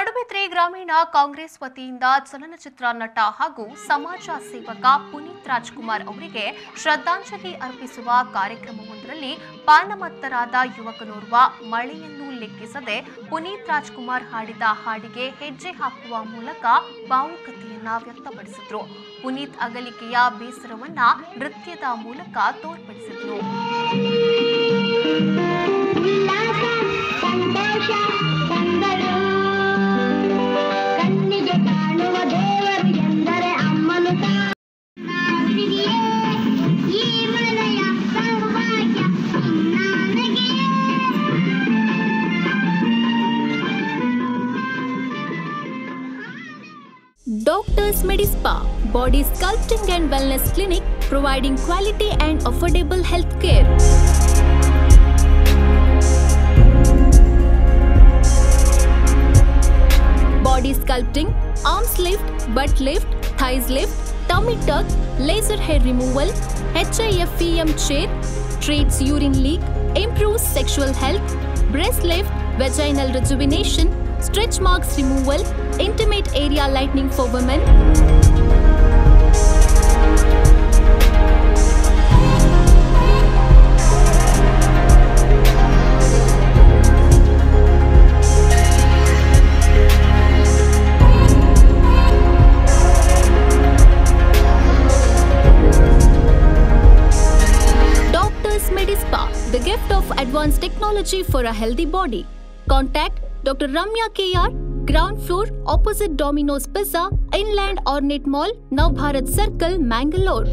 ಪಡುಬಿದ್ರೆ ಗ್ರಾಮೀಣ ಕಾಂಗ್ರೆಸ್ ವತಿಯಿಂದ ಚಲನಚಿತ್ರ ನಟ ಹಾಗೂ ಸಮಾಜ ಸೇವಕ ಪುನೀತ್ ರಾಜ್ಕುಮಾರ್ ಅವರಿಗೆ ಶ್ರದ್ಧಾಂಜಲಿ ಅರ್ಪಿಸುವ ಕಾರ್ಯಕ್ರಮವೊಂದರಲ್ಲಿ ಪಾನಮತ್ತರಾದ ಯುವಕನೋರ್ವ ಮಳೆಯನ್ನು ಲೆಕ್ಕಿಸದೆ ಪುನೀತ್ ರಾಜ್ಕುಮಾರ್ ಹಾಡಿದ ಹಾಡಿಗೆ ಹೆಜ್ಜೆ ಹಾಕುವ ಮೂಲಕ ಭಾವುಕತೆಯನ್ನ ವ್ಯಕ್ತಪಡಿಸಿದ್ರು. ಪುನೀತ್ ಅಗಲಿಕೆಯ ಬೇಸರವನ್ನ ನೃತ್ಯದ ಮೂಲಕ ತೋರ್ಪಡಿಸಿದ್ರು. Doctors Medispa, Body Sculpting and Wellness Clinic, providing quality and affordable health care. Body sculpting, arms lift, butt lift, thighs lift, tummy tuck, laser hair removal, HIFEM chair, treats urine leak, improves sexual health, breast lift, vaginal rejuvenation, stretch marks removal, intimate area lightening for women. Doctors Medispa, the gift of advanced technology for a healthy body. Contact Dr. Ramya KR, ground floor opposite Domino's Pizza, Inland Ornate Mall, Navbharat Circle, Mangalore.